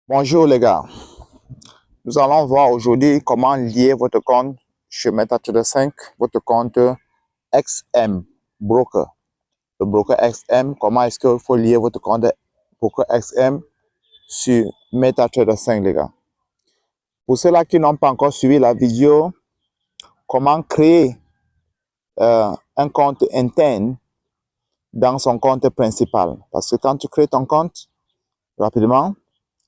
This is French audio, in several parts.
Bonjour les gars, nous allons voir aujourd'hui comment lier votre compte chez MetaTrader 5, votre compte XM Broker. Le broker XM, comment est-ce qu'il faut lier votre compte broker XM sur MetaTrader 5 les gars. Pour ceux-là qui n'ont pas encore suivi la vidéo, comment créer un compte interne dans son compte principal. Parce que quand tu crées ton compte, rapidement,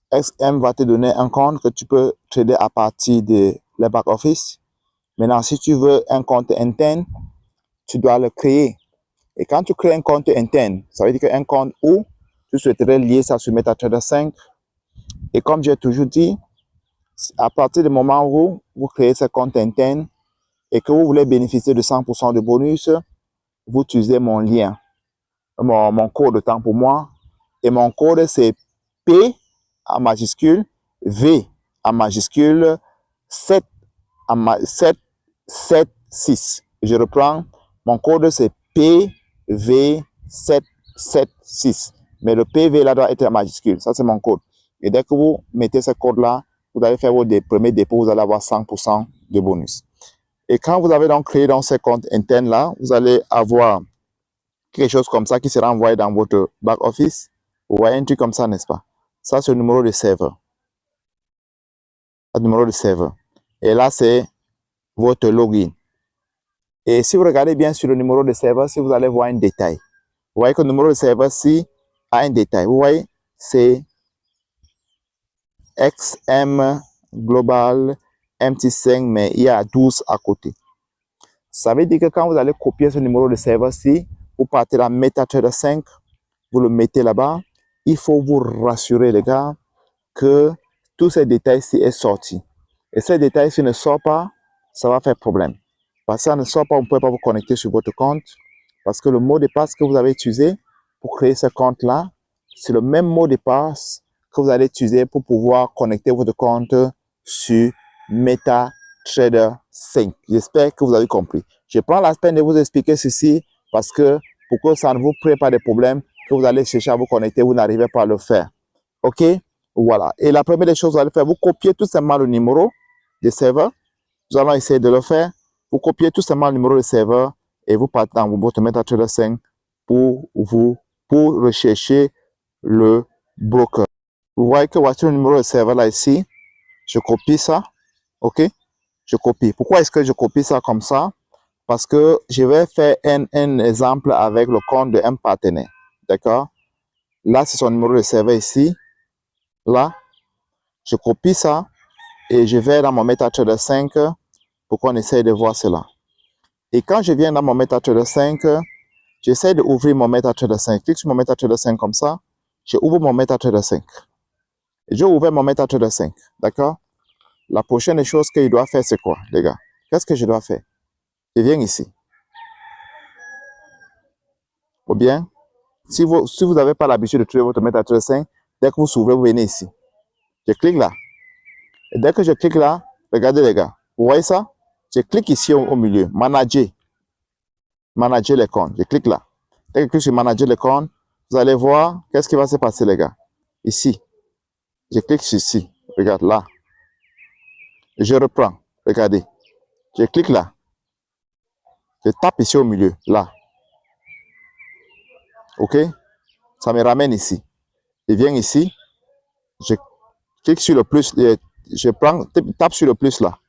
XM va te donner un compte que tu peux trader à partir de le back-office. Maintenant, si tu veux un compte interne, tu dois le créer. Et quand tu crées un compte interne, ça veut dire qu'un compte où tu souhaiterais lier ça sur MetaTrader 5. Et comme j'ai toujours dit, à partir du moment où vous créez ce compte interne et que vous voulez bénéficier de 100% de bonus, vous utilisez mon lien, mon code de temps pour moi. Et mon code, c'est P en majuscule, V en majuscule, 7 776. Je reprends. Mon code, c'est PV776. Mais le PV là doit être en majuscule. Ça, c'est mon code. Et dès que vous mettez ce code-là, vous allez faire vos premiers dépôts, vous allez avoir 100% de bonus. Et quand vous avez donc créé dans ce compte interne-là, vous allez avoir quelque chose comme ça qui sera envoyé dans votre back-office. Vous voyez un truc comme ça, n'est-ce pas? Ça, c'est le numéro de serveur. Le numéro de serveur. Et là, c'est votre login. Et si vous regardez bien sur le numéro de serveur, si vous allez voir un détail, vous voyez que le numéro de serveur-ci a un détail. Vous voyez, c'est XM Global MT5, mais il y a 12 à côté. Ça veut dire que quand vous allez copier ce numéro de serveur-ci, vous partez dans MetaTrader 5, vous le mettez là-bas. Il faut vous rassurer, les gars, que tous ces détails-ci sont sortis. Et ces détails-ci ne sortent pas, ça va faire problème. Parce que ça ne sort pas, vous ne pouvez pas vous connecter sur votre compte. Parce que le mot de passe que vous avez utilisé pour créer ce compte-là, c'est le même mot de passe que vous allez utiliser pour pouvoir connecter votre compte sur MetaTrader 5. J'espère que vous avez compris. Je prends la peine de vous expliquer ceci parce que pour que ça ne vous crée pas de problème, que vous allez chercher à vous connecter, vous n'arrivez pas à le faire. OK? Voilà. Et la première des choses que vous allez faire, vous copiez tout simplement le numéro de serveur. Nous allons essayer de le faire. Vous copiez tout simplement le numéro de serveur et vous partez dans votre MetaTrader 5 pour rechercher le broker. Vous voyez que voici le numéro de serveur là ici. Je copie ça. OK? Je copie. Pourquoi est-ce que je copie ça comme ça? Parce que je vais faire un exemple avec le compte d'un partenaire. D'accord? Là, c'est son numéro de serveur ici. Là, je copie ça et je vais dans mon MetaTrader 5 pour qu'on essaye de voir cela. Et quand je viens dans mon MetaTrader 5, j'essaie d'ouvrir mon MetaTrader 5. Clique sur mon MetaTrader 5 comme ça. Je ouvre mon MetaTrader 5. Et je ouvre mon MetaTrader 5. D'accord? La prochaine chose qu'il doit faire, c'est quoi, les gars? Qu'est-ce que je dois faire? Je viens ici. Ou bien, si vous n'avez pas l'habitude de trouver votre MetaTrader 5, dès que vous s'ouvrez, vous venez ici. Je clique là. Et dès que je clique là, regardez les gars. Vous voyez ça? Je clique ici au milieu. Manager. Manager les comptes. Je clique là. Dès que je clique sur Manager les comptes, vous allez voir qu'est-ce qui va se passer, les gars. Ici. Je clique sur ici. Regarde là. Je reprends. Regardez. Je clique là. Je tape ici au milieu. Là. OK? Ça me ramène ici. Je viens ici. Je clique sur le plus. Je tape sur le plus là.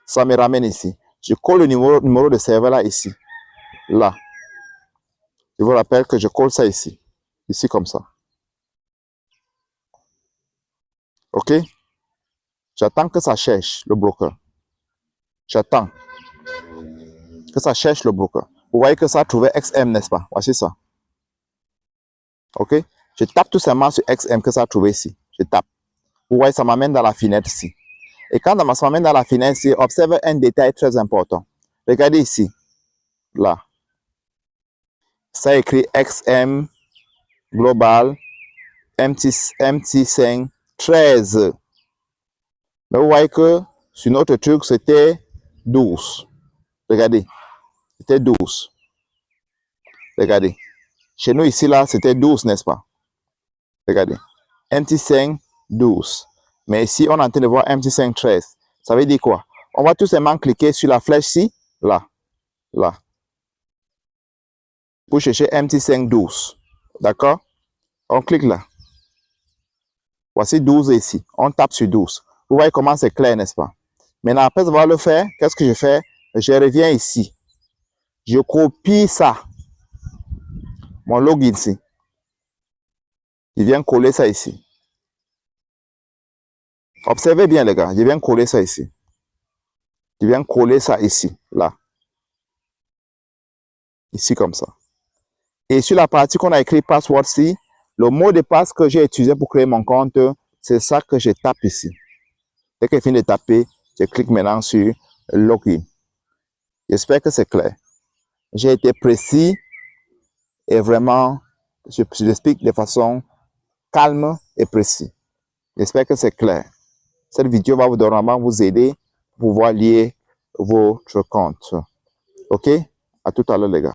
Ça me ramène ici. Je colle le numéro de serveur là ici. Là. Je vous rappelle que je colle ça ici. Ici comme ça. OK? J'attends que ça cherche le broker. J'attends que ça cherche le broker. Vous voyez que ça a trouvé XM, n'est-ce pas? Voici ça. OK? Je tape tout simplement sur XM que ça a trouvé ici. Je tape. Vous voyez, ça m'amène dans la fenêtre ici. Et quand ça m'amène dans la fenêtre ici, observez un détail très important. Regardez ici. Là. Ça écrit XM Global MT5 13. Mais vous voyez que sur notre truc, c'était 12. Regardez. C'était 12. Regardez. Chez nous ici, là, c'était 12, n'est-ce pas? Regardez. MT5 12. Mais ici, on est en train de voir MT5 13. Ça veut dire quoi? On va tout simplement cliquer sur la flèche ici, là, pour chercher MT5 12. D'accord? On clique là. Voici 12 ici. On tape sur 12. Vous voyez comment c'est clair, n'est-ce pas? Maintenant, après avoir le fait, qu'est-ce que je fais? Je reviens ici. Je copie ça. Mon login ici. Je viens coller ça ici. Observez bien, les gars. Je viens coller ça ici. Je viens coller ça ici, là. Ici, comme ça. Et sur la partie qu'on a écrit password ici, le mot de passe que j'ai utilisé pour créer mon compte, c'est ça que je tape ici. Dès que je finis de taper, je clique maintenant sur login. J'espère que c'est clair. J'ai été précis et vraiment, je l'explique de façon calme et précise. J'espère que c'est clair. Cette vidéo va vraiment vous aider pour pouvoir lier votre compte. OK? À tout à l'heure, les gars.